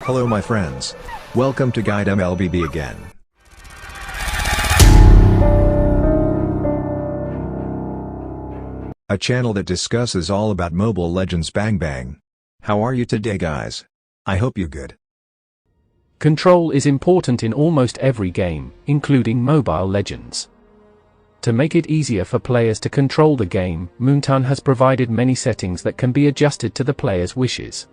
Hello my friends. Welcome to Guide Mlbb again. A channel that discusses all about Mobile Legends Bang Bang. How are you today guys? I hope you're good. Control is important in almost every game, including Mobile Legends. To make it easier for players to control the game, Moonton has provided many settings that can be adjusted to the player's wishes.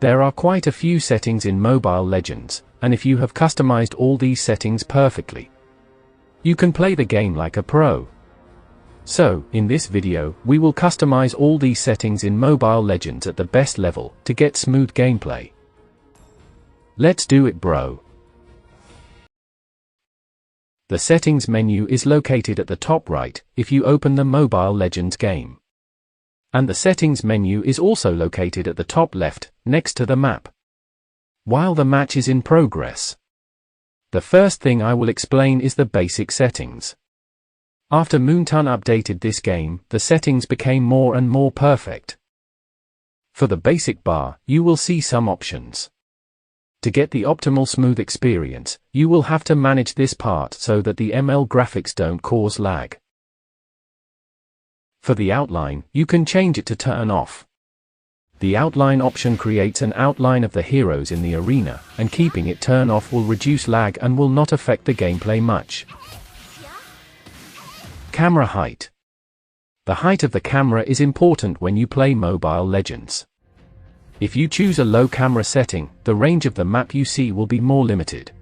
There are quite a few settings in Mobile Legends, and if you have customized all these settings perfectly, you can play the game like a pro. So, in this video, we will customize all these settings in Mobile Legends at the best level, to get smooth gameplay. Let's do it bro. The settings menu is located at the top right, if you open the Mobile Legends game. And the settings menu is also located at the top left, next to the map. While the match is in progress, the first thing I will explain is the basic settings. After Moonton updated this game, the settings became more and more perfect. For the basic bar, you will see some options. To get the optimal smooth experience, you will have to manage this part so that the ML graphics don't cause lag. For the outline, you can change it to turn off. The outline option creates an outline of the heroes in the arena, and keeping it turn off will reduce lag and will not affect the gameplay much. Camera height. The height of the camera is important when you play Mobile Legends. If you choose a low camera setting, the range of the map you see will be more limited.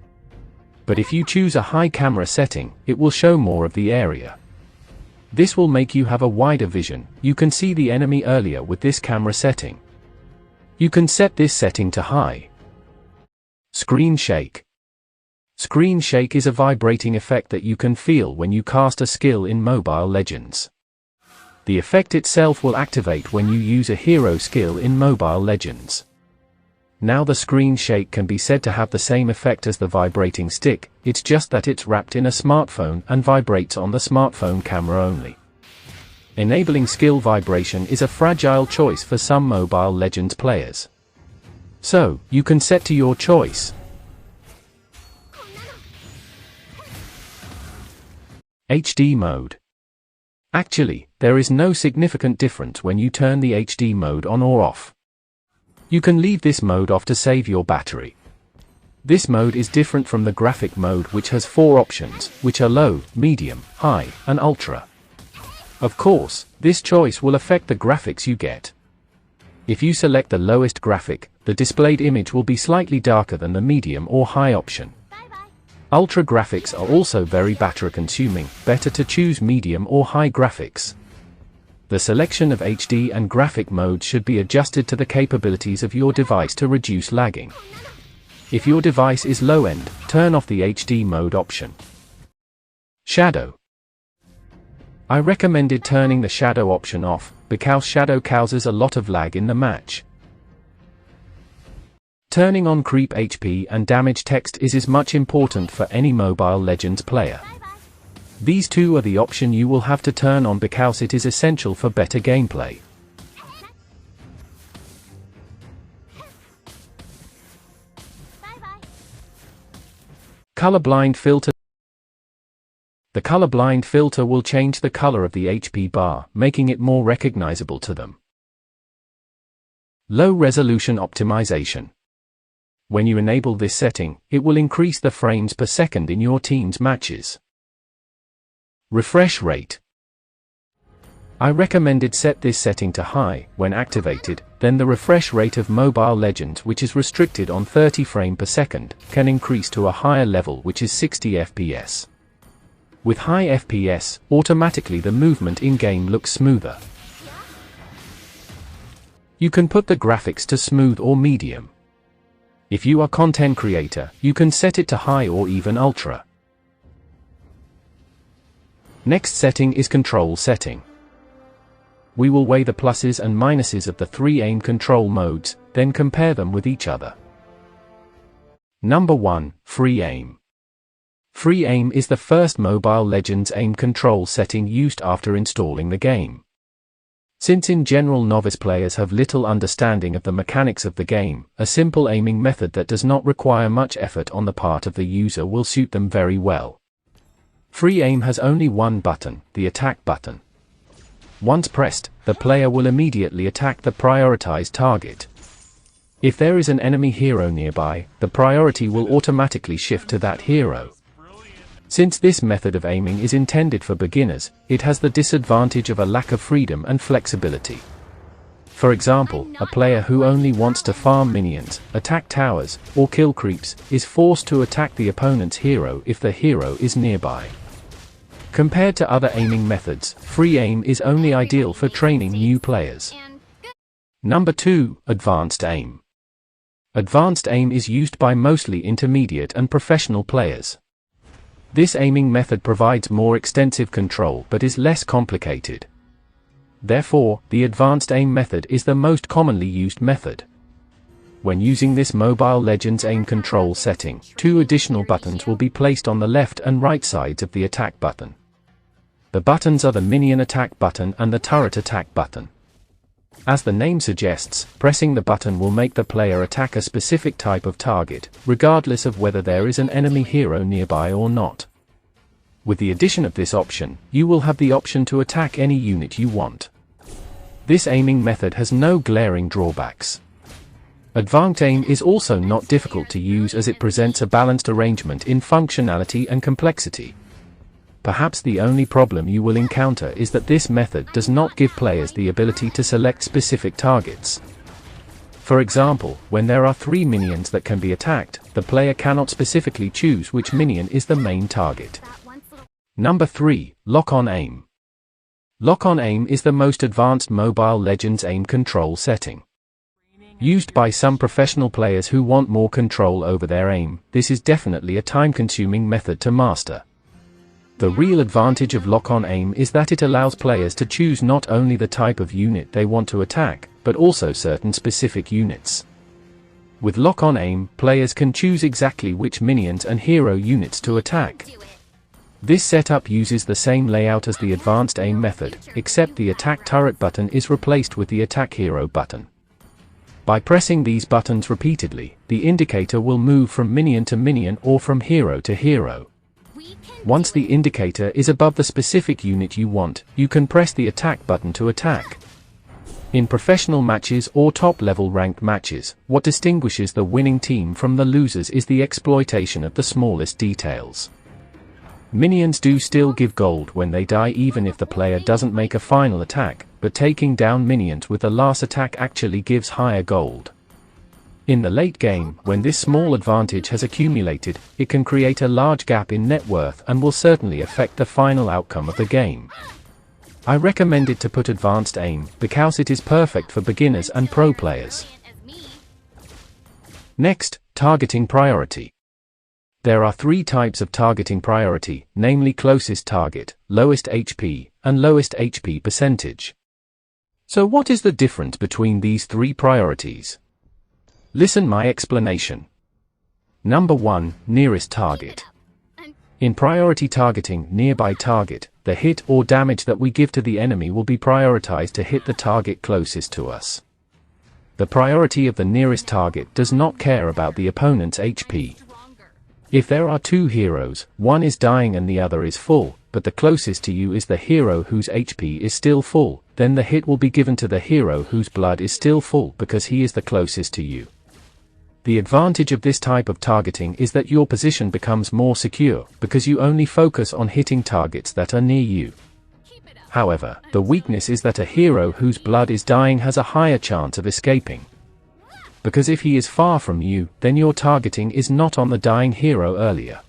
But if you choose a high camera setting, it will show more of the area. This will make you have a wider vision. You can see the enemy earlier with this camera setting. You can set this setting to high. Screen shake. Screen shake is a vibrating effect that you can feel when you cast a skill in Mobile Legends. The effect itself will activate when you use a hero skill in Mobile Legends. Now the screen shake can be said to have the same effect as the vibrating stick, it's just that it's wrapped in a smartphone and vibrates on the smartphone camera only. Enabling skill vibration is a fragile choice for some Mobile Legends players. So, you can set to your choice. HD mode. Actually, there is no significant difference when you turn the HD mode on or off. You can leave this mode off to save your battery. This mode is different from the graphic mode, which has 4 options, which are low, medium, high, and ultra. Of course, this choice will affect the graphics you get. If you select the lowest graphic, the displayed image will be slightly darker than the medium or high option. Ultra graphics are also very battery consuming, better to choose medium or high graphics. The selection of HD and graphic modes should be adjusted to the capabilities of your device to reduce lagging. If your device is low-end, turn off the HD mode option. Shadow. I recommended turning the shadow option off, because shadow causes a lot of lag in the match. Turning on creep HP and damage text is as much important for any Mobile Legends player. These two are the option you will have to turn on because it is essential for better gameplay. Colorblind filter. The colorblind filter will change the color of the HP bar, making it more recognizable to them. Low resolution optimization. When you enable this setting, it will increase the frames per second in your team's matches. Refresh rate. I recommended set this setting to high. When activated, then the refresh rate of Mobile Legends, which is restricted on 30 frames per second, can increase to a higher level, which is 60 FPS. With high FPS, automatically the movement in-game looks smoother. You can put the graphics to smooth or medium. If you are content creator, you can set it to high or even ultra. Next setting is control setting. We will weigh the pluses and minuses of the 3 aim control modes, then compare them with each other. Number 1, Free Aim. Free Aim is the first Mobile Legends aim control setting used after installing the game. Since in general novice players have little understanding of the mechanics of the game, a simple aiming method that does not require much effort on the part of the user will suit them very well. Free aim has only one button, the attack button. Once pressed, the player will immediately attack the prioritized target. If there is an enemy hero nearby, the priority will automatically shift to that hero. Since this method of aiming is intended for beginners, it has the disadvantage of a lack of freedom and flexibility. For example, a player who only wants to farm minions, attack towers, or kill creeps, is forced to attack the opponent's hero if the hero is nearby. Compared to other aiming methods, free aim is only ideal for training new players. Number 2, Advanced Aim. Advanced aim is used by mostly intermediate and professional players. This aiming method provides more extensive control but is less complicated. Therefore, the advanced aim method is the most commonly used method. When using this Mobile Legends aim control setting, 2 additional buttons will be placed on the left and right sides of the attack button. The buttons are the minion attack button and the turret attack button. As the name suggests, pressing the button will make the player attack a specific type of target, regardless of whether there is an enemy hero nearby or not. With the addition of this option, you will have the option to attack any unit you want. This aiming method has no glaring drawbacks. Advanced aim is also not difficult to use as it presents a balanced arrangement in functionality and complexity. Perhaps the only problem you will encounter is that this method does not give players the ability to select specific targets. For example, when there are 3 minions that can be attacked, the player cannot specifically choose which minion is the main target. Number 3, Lock-on Aim. Lock-on Aim is the most advanced Mobile Legends aim control setting. Used by some professional players who want more control over their aim, this is definitely a time-consuming method to master. The real advantage of lock-on aim is that it allows players to choose not only the type of unit they want to attack, but also certain specific units. With lock-on aim, players can choose exactly which minions and hero units to attack. This setup uses the same layout as the advanced aim method, except the attack turret button is replaced with the attack hero button. By pressing these buttons repeatedly, the indicator will move from minion to minion or from hero to hero. Once the indicator is above the specific unit you want, you can press the attack button to attack. In professional matches or top-level ranked matches, what distinguishes the winning team from the losers is the exploitation of the smallest details. Minions do still give gold when they die even if the player doesn't make a final attack, but taking down minions with the last attack actually gives higher gold. In the late game, when this small advantage has accumulated, it can create a large gap in net worth and will certainly affect the final outcome of the game. I recommend it to put advanced aim, because it is perfect for beginners and pro players. Next, targeting priority. There are 3 types of targeting priority, namely closest target, lowest HP, and lowest HP percentage. So what is the difference between these 3 priorities? Listen my explanation. Number 1, nearest target. In priority targeting, nearby target, the hit or damage that we give to the enemy will be prioritized to hit the target closest to us. The priority of the nearest target does not care about the opponent's HP. If there are 2 heroes, one is dying and the other is full, but the closest to you is the hero whose HP is still full, then the hit will be given to the hero whose blood is still full because he is the closest to you. The advantage of this type of targeting is that your position becomes more secure, because you only focus on hitting targets that are near you. However, the weakness is that a hero whose blood is dying has a higher chance of escaping. Because if he is far from you, then your targeting is not on the dying hero earlier.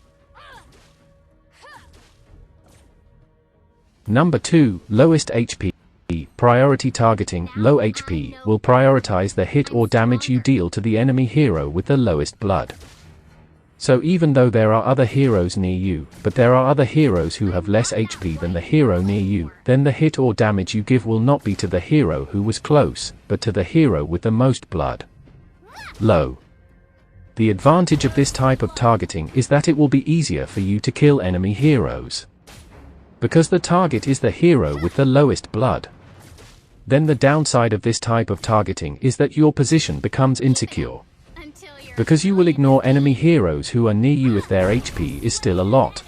Number 2, lowest HP. Priority targeting, low HP, will prioritize the hit or damage you deal to the enemy hero with the lowest blood. So even though there are other heroes near you, but there are other heroes who have less HP than the hero near you, then the hit or damage you give will not be to the hero who was close, but to the hero with the most blood. Low. The advantage of this type of targeting is that it will be easier for you to kill enemy heroes, because the target is the hero with the lowest blood. then the downside of this type of targeting is that your position becomes insecure, because you will ignore enemy heroes who are near you if their HP is still a lot,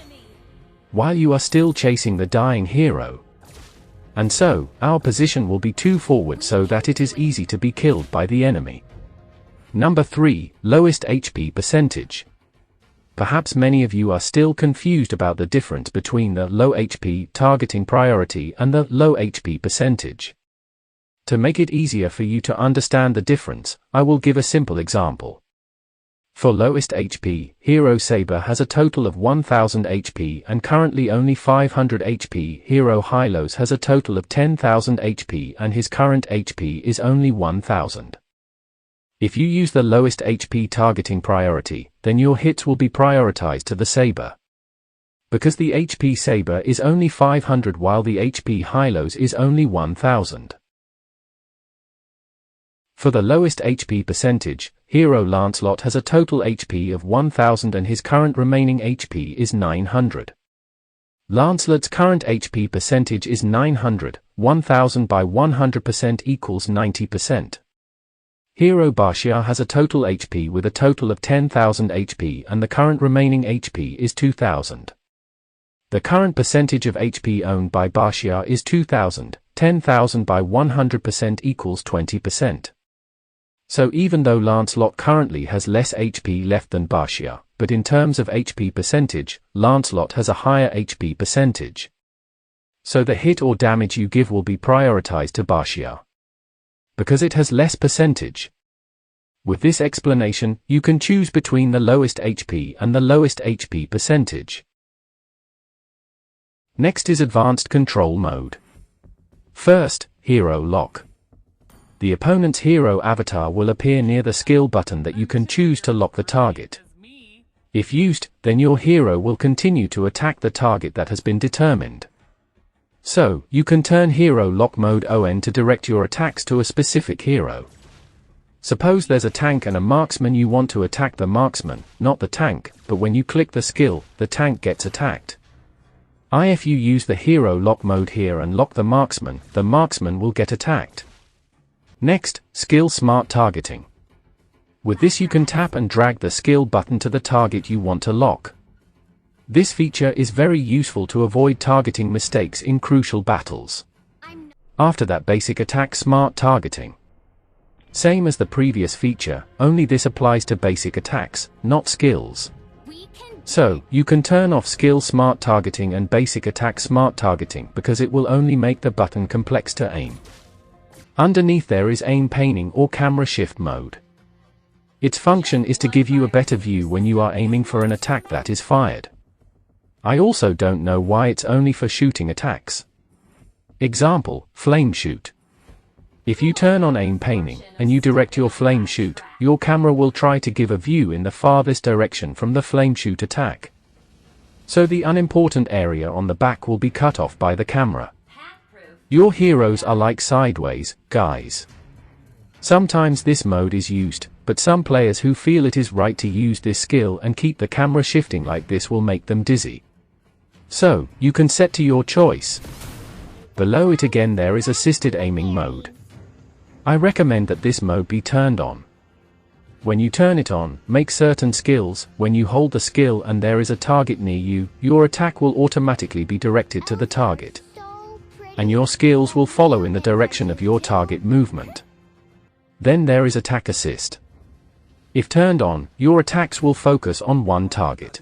while you are still chasing the dying hero. And so, our position will be too forward so that it is easy to be killed by the enemy. Number 3, lowest HP percentage. Perhaps many of you are still confused about the difference between the low HP targeting priority and the low HP percentage. To make it easier for you to understand the difference, I will give a simple example. For lowest HP, Hero Saber has a total of 1000 HP and currently only 500 HP. Hero Hylos has a total of 10,000 HP and his current HP is only 1000. If you use the lowest HP targeting priority, then your hits will be prioritized to the Saber, because the HP Saber is only 500 while the HP Hylos is only 1000. For the lowest HP percentage, Hero Lancelot has a total HP of 1000 and his current remaining HP is 900. Lancelot's current HP percentage is 900, 1000 by 100% equals 90%. Hero Bashir has a total HP with a total of 10,000 HP and the current remaining HP is 2000. The current percentage of HP owned by Bashir is 2000, 10,000 by 100% equals 20%. So even though Lancelot currently has less HP left than Bashir, but in terms of HP percentage, Lancelot has a higher HP percentage. So the hit or damage you give will be prioritized to Bashir, because it has less percentage. With this explanation, you can choose between the lowest HP and the lowest HP percentage. Next is Advanced Control Mode. First, Hero Lock. The opponent's hero avatar will appear near the skill button that you can choose to lock the target. If used, then your hero will continue to attack the target that has been determined. So, you can turn Hero Lock Mode on to direct your attacks to a specific hero. Suppose there's a tank and a marksman, you want to attack the marksman, not the tank, but when you click the skill, the tank gets attacked. If you use the Hero Lock Mode here and lock the marksman will get attacked. Next, Skill Smart Targeting. With this you can tap and drag the skill button to the target you want to lock. This feature is very useful to avoid targeting mistakes in crucial battles. After that, Basic Attack Smart Targeting. Same as the previous feature, only this applies to basic attacks, not skills. So, you can turn off Skill Smart Targeting and Basic Attack Smart Targeting because it will only make the button complex to aim. Underneath there is Aim Painting or Camera Shift Mode. Its function is to give you a better view when you are aiming for an attack that is fired. I also don't know why it's only for shooting attacks. Example, Flame Shoot. If you turn on Aim Painting, and you direct your flame shoot, your camera will try to give a view in the farthest direction from the flame shoot attack. So the unimportant area on the back will be cut off by the camera. Your heroes are like sideways, guys. Sometimes this mode is used, but some players who feel it is right to use this skill and keep the camera shifting like this will make them dizzy. So, you can set to your choice. Below it again there is Assisted Aiming Mode. I recommend that this mode be turned on. When you turn it on, make certain skills, when you hold the skill and there is a target near you, your attack will automatically be directed to the target. And your skills will follow in the direction of your target movement. Then there is Attack Assist. If turned on, your attacks will focus on one target.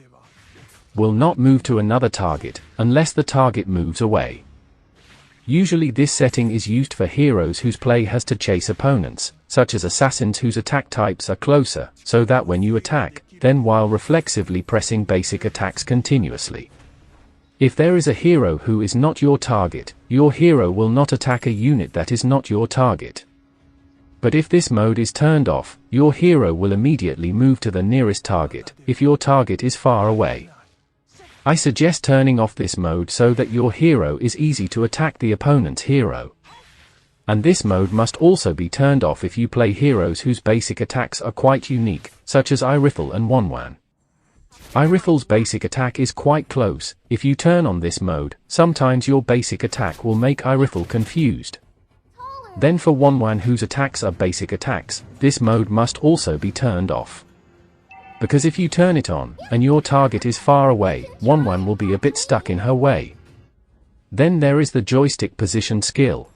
Will not move to another target, unless the target moves away. Usually this setting is used for heroes whose play has to chase opponents, such as assassins whose attack types are closer, so that when you attack, then while reflexively pressing basic attacks continuously. If there is a hero who is not your target, your hero will not attack a unit that is not your target. But if this mode is turned off, your hero will immediately move to the nearest target, if your target is far away. I suggest turning off this mode so that your hero is easy to attack the opponent's hero. And this mode must also be turned off if you play heroes whose basic attacks are quite unique, such as Irithel and Wanwan. Irithel's basic attack is quite close. If you turn on this mode, sometimes your basic attack will make Irithel confused. Then for Moonton whose attacks are basic attacks, this mode must also be turned off. Because if you turn it on, and your target is far away, Moonton will be a bit stuck in her way. Then there is the joystick position skill.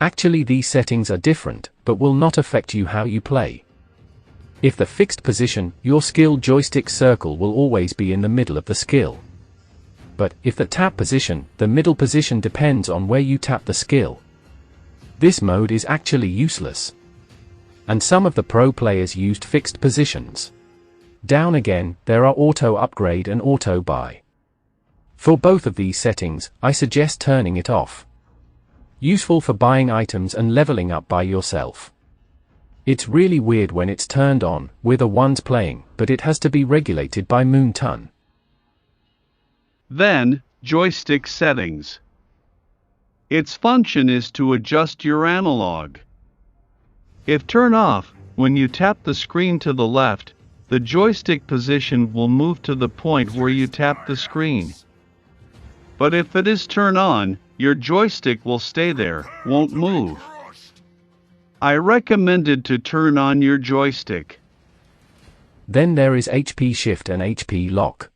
Actually these settings are different, but will not affect you how you play. If the fixed position, your skill joystick circle will always be in the middle of the skill. But if the tap position, the middle position depends on where you tap the skill. This mode is actually useless. And some of the pro players used fixed positions. Down again, there are auto upgrade and auto buy. For both of these settings, I suggest turning it off. Useful for buying items and leveling up by yourself. It's really weird when it's turned on, with the ones playing, but it has to be regulated by Moonton. Then, joystick settings. Its function is to adjust your analog. If turned off, when you tap the screen to the left, the joystick position will move to the point where you tap the screen. But if it is turned on, your joystick will stay there, won't move. I recommended to turn on your joystick. Then there is HP shift and HP lock.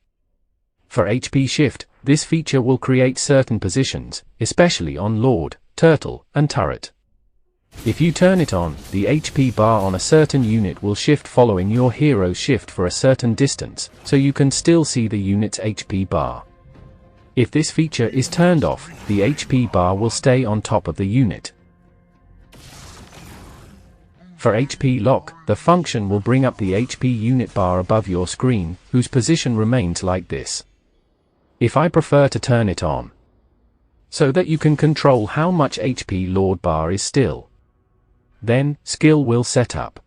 For HP shift, this feature will create certain positions, especially on Lord, Turtle, and Turret. If you turn it on, the HP bar on a certain unit will shift following your hero's shift for a certain distance, so you can still see the unit's HP bar. If this feature is turned off, the HP bar will stay on top of the unit. For HP lock, the function will bring up the HP unit bar above your screen, whose position remains like this. If I prefer to turn it on, so that you can control how much HP Lord bar is still. Then, skill will set up.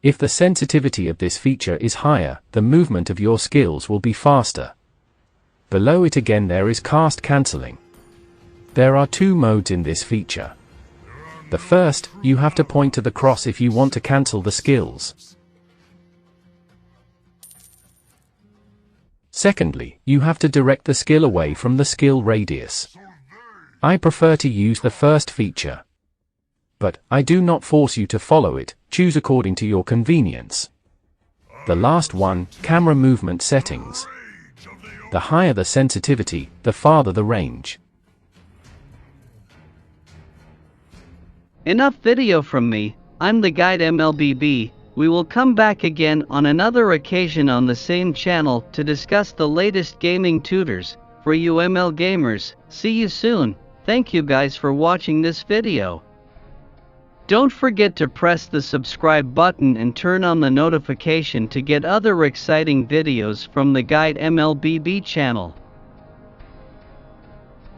If the sensitivity of this feature is higher, the movement of your skills will be faster. Below it again there is cast cancelling. There are two modes in this feature. The first, you have to point to the cross if you want to cancel the skills. Secondly, you have to direct the skill away from the skill radius. I prefer to use the first feature. But, I do not force you to follow it, choose according to your convenience. The last one, camera movement settings. The higher the sensitivity, the farther the range. Enough video from me. I'm the guide Mlbb. We will come back again on another occasion on the same channel to discuss the latest gaming tutors for you ML gamers. See you soon. Thank you guys for watching this video. Don't forget to press the subscribe button and turn on the notification to get other exciting videos from the Guide Mlbb channel.